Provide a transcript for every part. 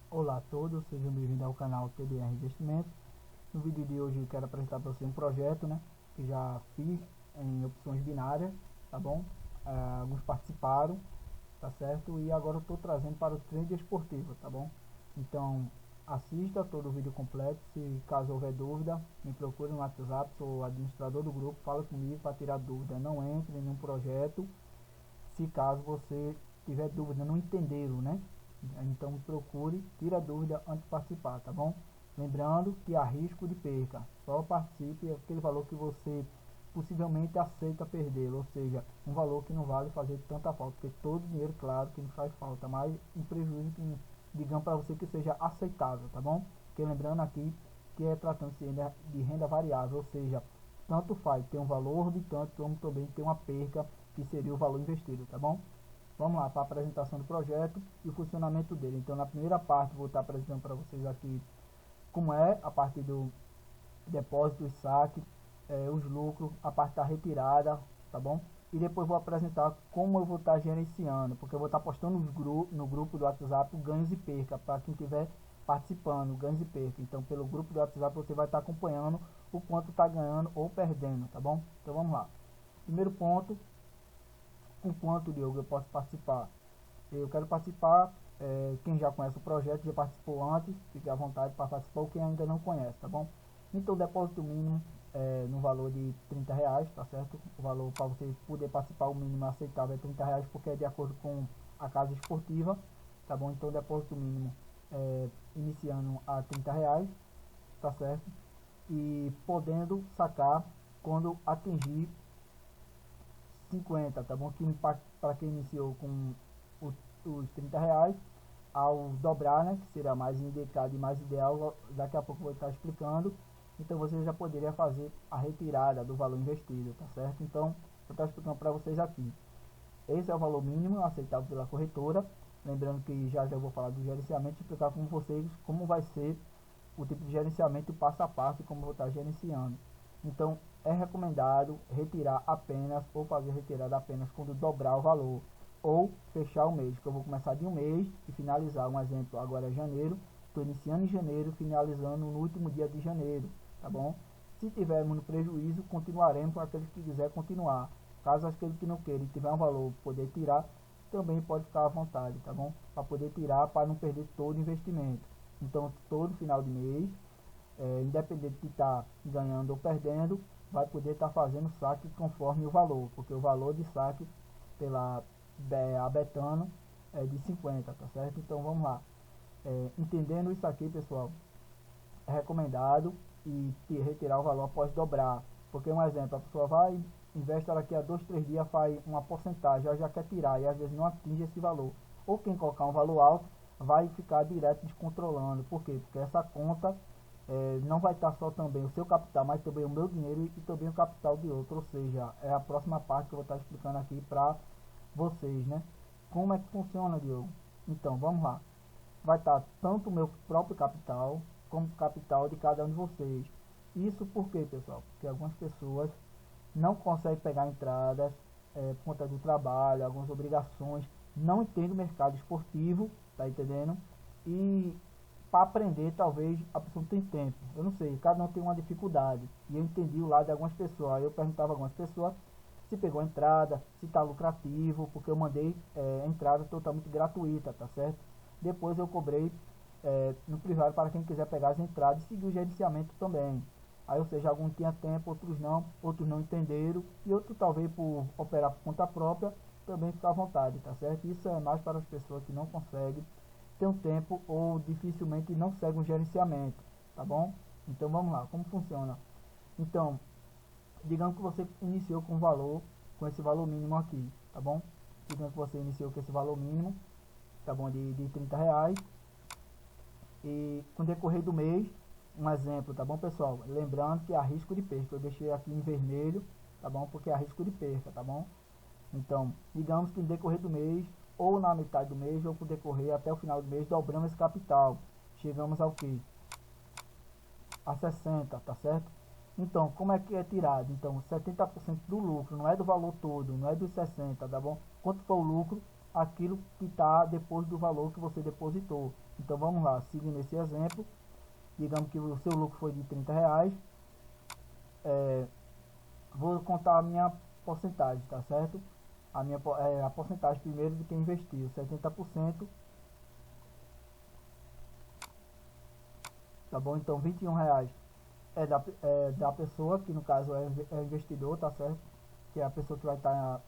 Olá a todos, sejam bem-vindos ao canal TDR Investimentos. No vídeo de hoje eu quero apresentar para você um projeto, que já fiz em opções binárias, tá bom? Alguns participaram, tá certo? E agora eu estou trazendo para o trade esportivo, tá bom? Então assista todo o vídeo completo. Se caso houver dúvida, me procure no WhatsApp, sou administrador do grupo, fala comigo para tirar dúvida. Não entre em nenhum projeto se caso você tiver dúvida, não entenderam, então me procure, tira a dúvida antes de participar, tá bom? Lembrando que há risco de perca, só participe aquele valor que você possivelmente aceita perder, ou seja, um valor que não vale fazer tanta falta, porque todo dinheiro, claro, que não faz falta, mas um prejuízo que, digamos para você, que seja aceitável, tá bom? Porque lembrando aqui que é tratando-se de renda variável, ou seja, tanto faz ter um valor de tanto como também ter uma perca, que seria o valor investido, tá bom? Vamos lá para a apresentação do projeto e o funcionamento dele. Então, na primeira parte, vou estar apresentando para vocês aqui como é a parte do depósito e saque, os lucros, a parte da retirada, tá bom? E depois vou apresentar como eu vou estar gerenciando, porque eu vou estar postando no grupo do WhatsApp ganhos e perca, para quem estiver participando, ganhos e perca. Então, pelo grupo do WhatsApp você vai estar acompanhando o quanto está ganhando ou perdendo, tá bom? Então, vamos lá. Primeiro ponto, com quanto, Diogo, eu posso participar? Eu quero participar, quem já conhece o projeto, já participou antes, fique à vontade para participar, ou quem ainda não conhece, tá bom? Então, o depósito mínimo no valor de R$ 30, tá certo? O valor para você poder participar, o mínimo aceitável é R$ 30, porque é de acordo com a casa esportiva, tá bom? Então, o depósito mínimo iniciando a R$ 30, tá certo? E podendo sacar quando atingir 50, tá bom? Que para quem iniciou com os R$ 30, ao dobrar, que será mais indicado e mais ideal, daqui a pouco eu vou estar explicando. Então você já poderia fazer a retirada do valor investido, tá certo? Então eu estou explicando para vocês aqui. Esse é o valor mínimo aceitável pela corretora. Lembrando que já vou falar do gerenciamento e explicar com vocês como vai ser o tipo de gerenciamento passo a passo e como eu vou estar gerenciando. Então é recomendado retirar apenas ou fazer retirada apenas quando dobrar o valor ou fechar o mês, que eu vou começar de um mês e finalizar. Um exemplo, agora é janeiro, estou iniciando em janeiro, finalizando no último dia de janeiro, tá bom? Se tivermos no prejuízo, continuaremos com aqueles que quiser continuar. Caso aquele que não queira e tiver um valor poder tirar, também pode ficar à vontade, tá bom? Para poder tirar, para não perder todo o investimento. Então, todo final de mês, independente de estar ganhando ou perdendo, vai poder estar fazendo saque conforme o valor, porque o valor de saque pela a Betano é de 50, tá certo? Então vamos lá. Entendendo isso aqui, pessoal, é recomendado e retirar o valor após dobrar, porque um exemplo, a pessoa vai, investe daqui a 2, 3 dias, faz uma porcentagem, já quer tirar e às vezes não atinge esse valor, ou quem colocar um valor alto vai ficar direto descontrolando. Por quê? Porque essa conta não vai estar só também o seu capital, mas também o meu dinheiro e também o capital de outro, ou seja, é a próxima parte que eu vou estar explicando aqui para vocês, Como é que funciona, Diogo? Então, vamos lá. Vai estar tanto o meu próprio capital, como o capital de cada um de vocês. Isso por quê, pessoal? Porque algumas pessoas não conseguem pegar entradas por conta do trabalho, algumas obrigações, não entendem o mercado esportivo, tá entendendo? E para aprender, talvez a pessoa não tem tempo. Eu não sei, cada um tem uma dificuldade. E eu entendi o lado de algumas pessoas. Aí eu perguntava a algumas pessoas se pegou a entrada, se está lucrativo, porque eu mandei a entrada totalmente gratuita, tá certo? Depois eu cobrei no privado para quem quiser pegar as entradas e seguir o gerenciamento também. Aí, ou seja, alguns tinham tempo, outros não entenderam, e outros talvez por operar por conta própria, também ficar à vontade, tá certo? Isso é mais para as pessoas que não conseguem ter um tempo ou dificilmente não seguem o gerenciamento, tá bom? Então vamos lá, como funciona? Então, digamos que você iniciou com esse valor mínimo aqui, tá bom? Digamos que você iniciou com esse valor mínimo, tá bom? De R$ 30. E com o decorrer do mês, um exemplo, tá bom, pessoal? Lembrando que há risco de perca. Eu deixei aqui em vermelho, tá bom? Porque há risco de perca, tá bom? Então, digamos que no decorrer do mês, ou na metade do mês, ou por decorrer até o final do mês, dobramos esse capital. Chegamos ao que? A 60, tá certo? Então, como é que é tirado? Então, 70% do lucro, não é do valor todo, não é dos 60, tá bom? Quanto for o lucro, aquilo que está depois do valor que você depositou. Então vamos lá, seguindo esse exemplo, digamos que o seu lucro foi de R$30, vou contar a minha porcentagem, tá certo? A porcentagem primeiro de quem investiu, 70%, tá bom? Então R$21 é da pessoa, que no caso é investidor, tá certo? Que é a pessoa que vai estar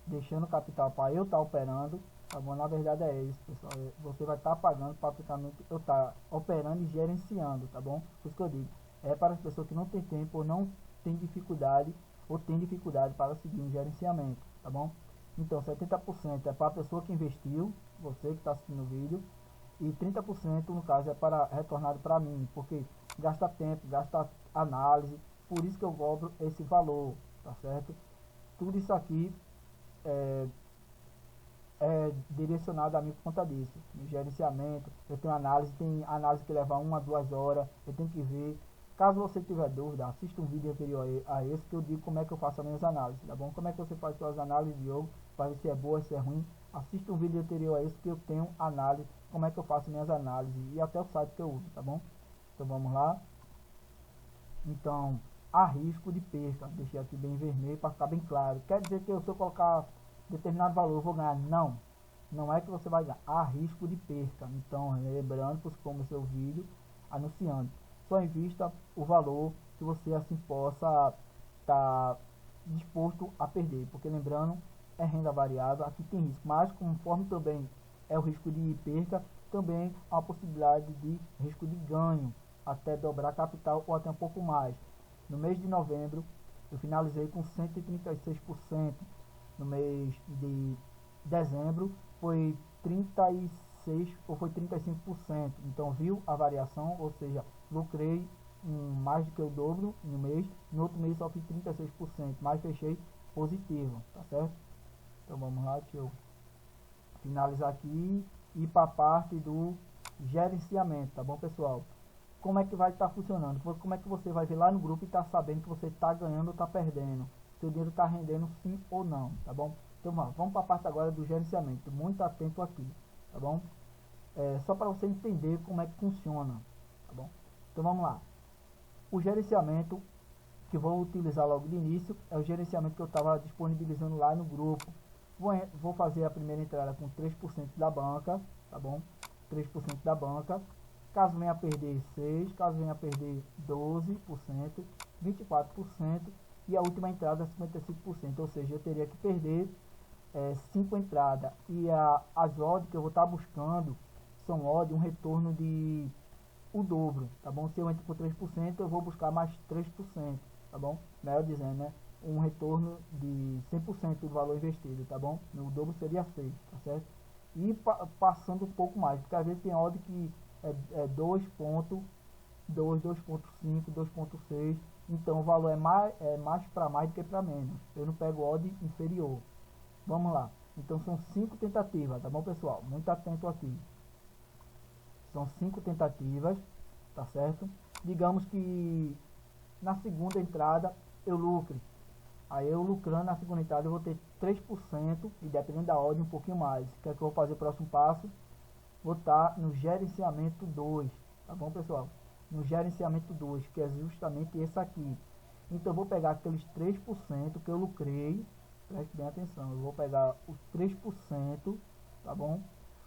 deixando capital para eu estar operando, tá bom? Na verdade é isso, pessoal. Você vai estar pagando para praticamente eu estar operando e gerenciando, tá bom? Por isso que eu digo, é para as pessoas que não tem tempo ou não tem dificuldade ou tem dificuldade para seguir um gerenciamento, tá bom? Então 70% é para a pessoa que investiu, você que está assistindo o vídeo, e 30% no caso é para retornado para mim, porque gasta tempo, gasta análise, por isso que eu cobro esse valor, tá certo? Tudo isso aqui é direcionado a mim por conta disso, de gerenciamento. Eu tenho análise, tem análise que leva 1 a 2 horas, eu tenho que ver. Caso você tiver dúvida, assista um vídeo anterior a esse que eu digo como é que eu faço as minhas análises, tá bom? Como é que você faz suas análises de jogo, para ver se é boa, se é ruim. Assista um vídeo anterior a esse que eu tenho análise, como é que eu faço minhas análises e até o site que eu uso, tá bom? Então vamos lá. Então, há risco de perca, deixei aqui bem vermelho para ficar bem claro. Quer dizer que se eu colocar determinado valor eu vou ganhar? Não, não é que você vai ganhar, há risco de perca. Então, lembrando, como seu vídeo anunciando, só invista o valor que você assim possa estar disposto a perder, porque lembrando, é renda variável, aqui tem risco, mas conforme também é o risco de perca, também há a possibilidade de risco de ganho, até dobrar capital ou até um pouco mais. No mês de novembro eu finalizei com 136%, no mês de dezembro foi 36 ou foi 35%, então viu a variação, ou seja, lucrei mais do que o dobro no mês, no outro mês só fiz 36%, mas fechei positivo, tá certo? Então vamos lá, deixa eu finalizar aqui e para a parte do gerenciamento, tá bom, pessoal? Como é que vai estar funcionando? Como é que você vai ver lá no grupo e está sabendo que você está ganhando ou está perdendo? Seu dinheiro está rendendo sim ou não, tá bom? Então vamos para a parte agora do gerenciamento, muito atento aqui, tá bom? Só para você entender como é que funciona, tá bom? Então vamos lá. O gerenciamento que vou utilizar logo de início é o gerenciamento que eu estava disponibilizando lá no grupo. Vou fazer a primeira entrada com 3% da banca, tá bom? 3% da banca. Caso venha a perder 6%, caso venha a perder 12%, 24% e a última entrada 55%, ou seja, eu teria que perder 5 entradas. E as odds que eu vou estar buscando são odds, um retorno de o dobro, tá bom? Se eu entro por 3%, eu vou buscar mais 3%, tá bom? Melhor dizendo, né? Um retorno de 100% do valor investido, tá bom? O dobro seria 6, tá certo? E passando um pouco mais, porque às vezes tem odd que é 2.2, 2.5, 2.6, então o valor é mais para mais do que para menos. Eu não pego odd inferior. Vamos lá. Então são 5 tentativas, tá bom, pessoal? Muito atento aqui. São 5 tentativas, tá certo? Digamos que na segunda entrada eu lucre. Aí eu lucrando na segunda entrada eu vou ter 3% e dependendo da ordem um pouquinho mais. O que é que eu vou fazer o próximo passo? Vou estar no gerenciamento 2, tá bom, pessoal? No gerenciamento 2, que é justamente esse aqui. Então eu vou pegar aqueles 3% que eu lucrei, preste bem atenção, eu vou pegar os 3%, tá bom?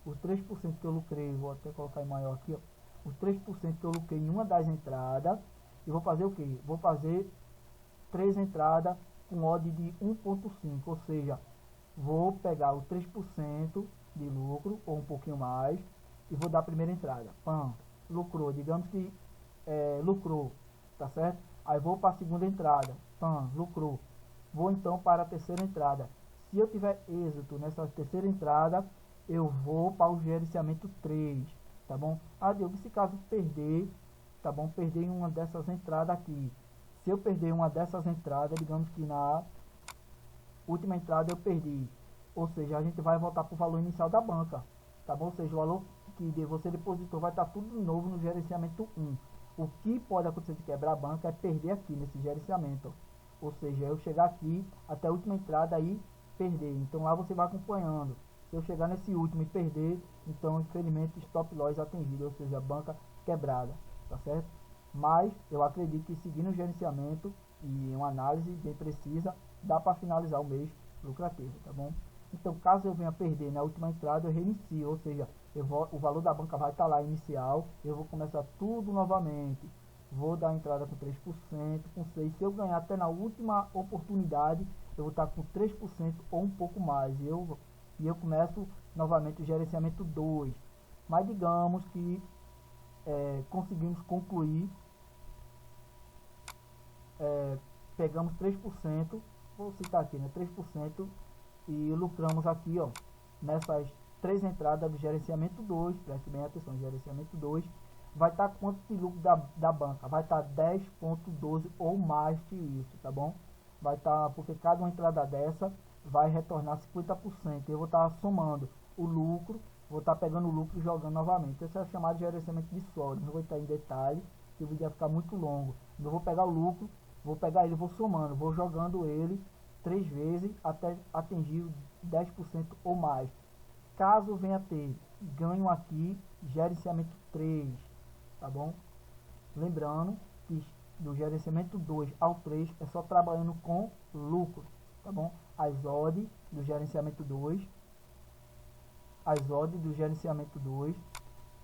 Os 3% que eu lucrei, vou até colocar em maior aqui, ó. Os 3% que eu lucrei em uma das entradas, e vou fazer o que? Vou fazer 3 entradas com odd de 1.5, ou seja, vou pegar o 3% de lucro, ou um pouquinho mais, e vou dar a primeira entrada. Pam, lucrou, digamos que lucrou, tá certo? Aí vou para a segunda entrada, pam, lucrou. Vou então para a terceira entrada. Se eu tiver êxito nessa terceira entrada, eu vou para o gerenciamento 3, tá bom? Diogo, se caso perder, tá bom? Perder em uma dessas entradas aqui. Se eu perder uma dessas entradas, digamos que na última entrada eu perdi, ou seja, a gente vai voltar para o valor inicial da banca, tá bom? Ou seja, o valor que você depositou vai estar tudo de novo no gerenciamento 1. O que pode acontecer de quebrar a banca é perder aqui nesse gerenciamento, ou seja, eu chegar aqui até a última entrada e perder. Então lá você vai acompanhando. Se eu chegar nesse último e perder, então infelizmente stop loss atingido, ou seja, banca quebrada, tá certo? Mas eu acredito que seguindo o gerenciamento e uma análise bem precisa, dá para finalizar o mês lucrativo, tá bom? Então, caso eu venha perder na última entrada, eu reinicio, ou seja, o valor da banca vai estar lá inicial, eu vou começar tudo novamente, vou dar entrada com 3%, com 6%, se eu ganhar até na última oportunidade, eu vou estar com 3% ou um pouco mais, e eu começo novamente o gerenciamento 2, mas digamos que conseguimos concluir, pegamos 3%, vou citar aqui, né, 3%, e lucramos aqui, ó, nessas 3 entradas do gerenciamento 2, preste bem atenção, gerenciamento 2, vai estar quanto de lucro da banca? Vai estar 10,12 ou mais que isso, tá bom? Vai estar, porque cada uma entrada dessa vai retornar 50%, eu vou estar somando o lucro, vou estar pegando o lucro e jogando novamente. Esse é chamado de gerenciamento de sólido, não vou estar em detalhe, que o vídeo vai ficar muito longo. Eu vou pegar o lucro, vou pegar ele, vou somando, vou jogando ele 3 vezes até atingir 10% ou mais. Caso venha ter ganho aqui, gerenciamento 3, tá bom? Lembrando que do gerenciamento 2 ao 3 é só trabalhando com lucro, tá bom? As odds do gerenciamento 2,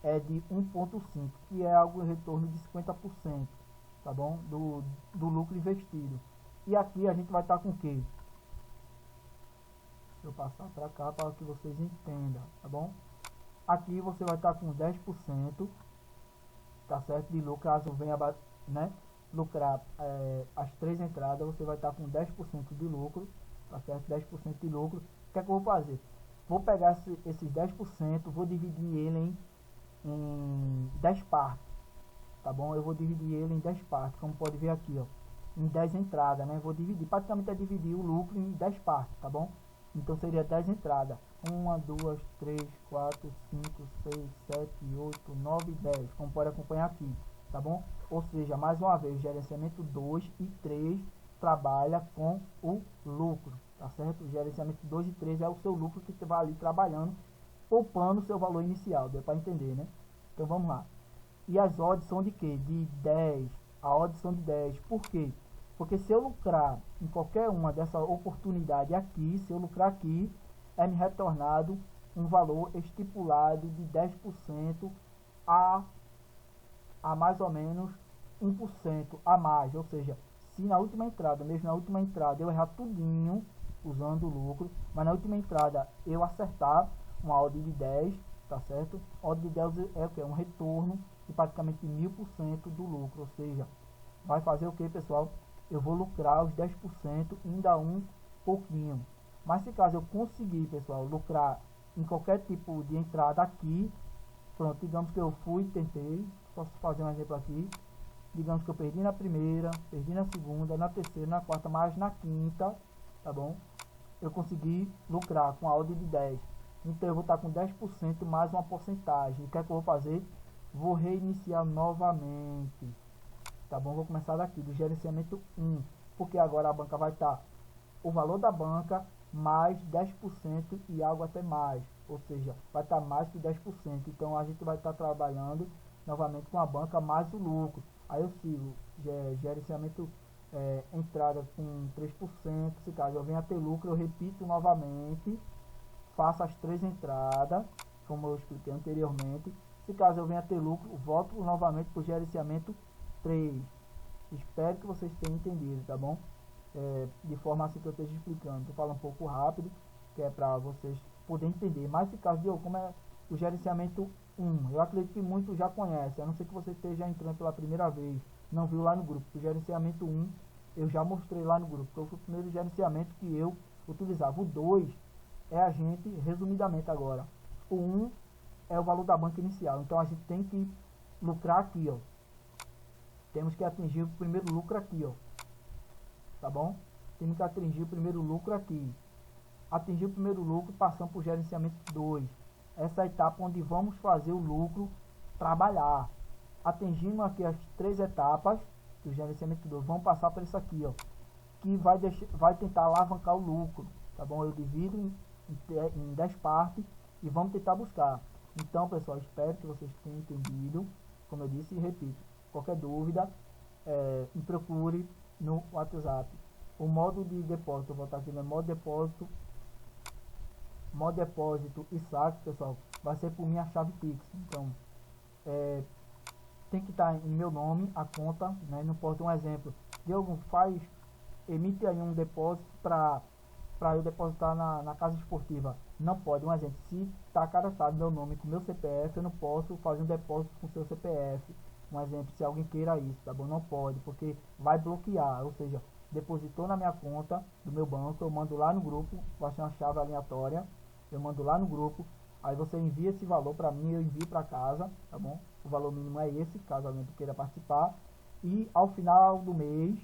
é de 1,5, que é algo em retorno de 50%, tá bom? Do lucro investido. E aqui a gente vai estar com o que? Deixa eu passar para cá para que vocês entendam, tá bom? Aqui você vai estar com 10%, tá certo? De lucro, caso venha, né, lucrar as 3 entradas, você vai estar com 10% de lucro, tá certo? 10% de lucro. O que é que eu vou fazer? Vou pegar esses 10%, vou dividir ele em 10 partes, tá bom? Eu vou dividir ele em 10 partes, como pode ver aqui, ó, em 10 entradas, né? Vou dividir, praticamente é dividir o lucro em 10 partes, tá bom? Então seria 10 entradas, 1, 2, 3, 4, 5, 6, 7, 8, 9, 10, como pode acompanhar aqui, tá bom? Ou seja, mais uma vez, gerenciamento 2 e 3 trabalha com o lucro, tá certo? O gerenciamento 2 e 3 é o seu lucro que vai ali trabalhando, poupando o seu valor inicial, deu para entender, né? Então vamos lá. E as odds são de quê? De 10, a odds são de 10, por quê? Porque se eu lucrar em qualquer uma dessa oportunidade aqui, se eu lucrar aqui, é me retornado um valor estipulado de 10% a mais ou menos 1% a mais. Ou seja, se na última entrada, mesmo na última entrada, eu errar tudinho usando o lucro, mas na última entrada eu acertar uma odd de 10, tá certo? Odd de 10 é o que? Um retorno de praticamente 1000% do lucro, ou seja, vai fazer o que, pessoal? Eu vou lucrar os 10% e ainda um pouquinho. Mas se caso eu conseguir, pessoal, lucrar em qualquer tipo de entrada aqui, pronto, digamos que eu tentei, posso fazer um exemplo aqui, digamos que eu perdi na primeira, perdi na segunda, na terceira, na quarta, mas na quinta, tá bom? Eu consegui lucrar com a odd de 10. Então eu vou estar com 10% mais uma porcentagem. O que é que eu vou fazer? Vou reiniciar novamente. Tá bom? Vou começar daqui, do gerenciamento 1, porque agora a banca vai estar o valor da banca mais 10% e algo até mais, ou seja, vai estar mais que 10%. Então a gente vai estar trabalhando novamente com a banca mais o lucro. Aí eu sigo gerenciamento entrada com 3%. Se caso eu venha a ter lucro, eu repito novamente, faço as 3 entradas, como eu expliquei anteriormente. Se caso eu venha a ter lucro, volto novamente para o gerenciamento 3. Espero que vocês tenham entendido, tá bom? De forma assim que eu esteja explicando. Eu falo um pouco rápido, que é para vocês poderem entender. Mas se caso de como é o gerenciamento 1, eu acredito que muitos já conhecem, a não ser que você esteja entrando pela primeira vez, não viu lá no grupo. O gerenciamento 1 eu já mostrei lá no grupo, foi o primeiro gerenciamento que eu utilizava. O 2 é a gente, resumidamente agora, o 1 é o valor da banca inicial, então a gente tem que lucrar aqui, ó. Temos que atingir o primeiro lucro aqui, ó. Tá bom? Temos que atingir o primeiro lucro aqui. Atingir o primeiro lucro, passamos para o gerenciamento 2. Essa é a etapa onde vamos fazer o lucro trabalhar. Atingindo aqui as 3 etapas do gerenciamento 2, vamos passar por isso aqui, ó. Que vai tentar alavancar o lucro. Tá bom? Eu divido em 10 partes e vamos tentar buscar. Então, pessoal, espero que vocês tenham entendido. Como eu disse e repito, qualquer dúvida, me procure no WhatsApp. O modo de depósito, eu vou estar aqui no modo depósito e saque, pessoal, vai ser por minha chave Pix. Então, tem que estar em meu nome a conta, né? Não posso dar um exemplo. Diogo, emite aí um depósito para eu depositar na casa esportiva. Não pode, um exemplo, se está cadastrado meu nome com meu CPF, eu não posso fazer um depósito com seu CPF. Um exemplo, se alguém queira isso, tá bom? Não pode, porque vai bloquear, ou seja, depositou na minha conta do meu banco, eu mando lá no grupo, vai ser uma chave aleatória, eu mando lá no grupo, aí você envia esse valor para mim, eu envio para casa, tá bom? O valor mínimo é esse, caso alguém queira participar, e ao final do mês,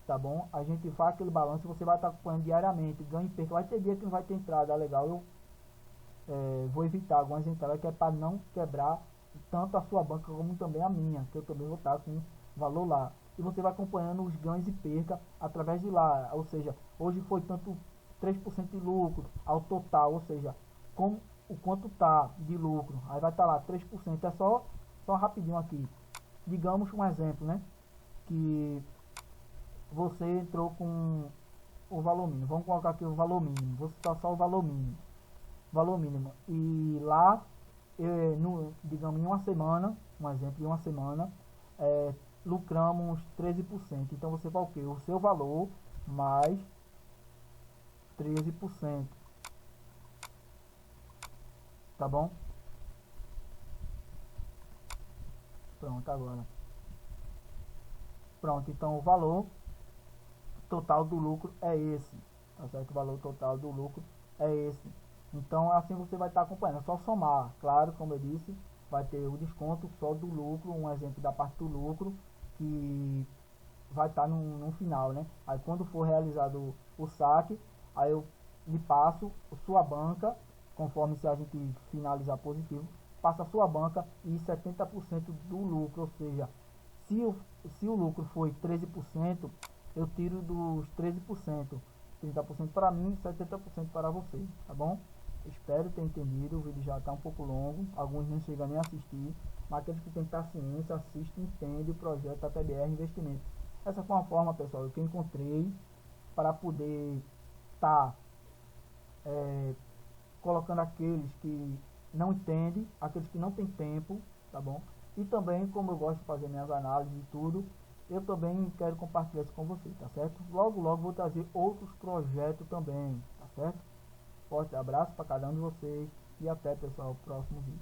tá bom? A gente faz aquele balanço, você vai estar acompanhando diariamente, ganho e perca. Vai ter dia que não vai ter entrada legal, eu vou evitar algumas entradas que é para não quebrar tanto a sua banca como também a minha, que eu também vou estar com valor lá. E você vai acompanhando os ganhos e perca através de lá, ou seja, hoje foi tanto 3% de lucro ao total, ou seja, com o quanto tá de lucro, aí vai estar lá 3%, é só rapidinho aqui, digamos um exemplo, né, que você entrou com o valor mínimo, vamos colocar aqui o valor mínimo, vou citar só o valor mínimo, e lá, digamos em uma semana, um exemplo, em uma semana, lucramos 13%, então você vai o que? O seu valor mais 13%, tá bom? Pronto, agora. Pronto, então o valor total do lucro é esse, tá certo? O valor total do lucro é esse. Então assim você vai estar acompanhando, é só somar, claro, como eu disse, vai ter o desconto só do lucro, um exemplo da parte do lucro, que vai estar no final, né? Aí quando for realizado o saque, aí eu lhe passo sua banca, conforme se a gente finalizar positivo, passa a sua banca e 70% do lucro, ou seja, se o lucro foi 13%, eu tiro dos 13%, 30% para mim, 70% para você, tá bom? Espero ter entendido, o vídeo já está um pouco longo, alguns não chegam nem a assistir, mas aqueles que têm paciência, assistem e entendem o projeto ATBR Investimento. Essa foi uma forma, pessoal, que eu encontrei para poder estar colocando aqueles que não entendem, aqueles que não têm tempo, tá bom? E também, como eu gosto de fazer minhas análises e tudo, eu também quero compartilhar isso com vocês, tá certo? Logo, logo vou trazer outros projetos também, tá certo? Forte abraço para cada um de vocês e até, pessoal, o próximo vídeo.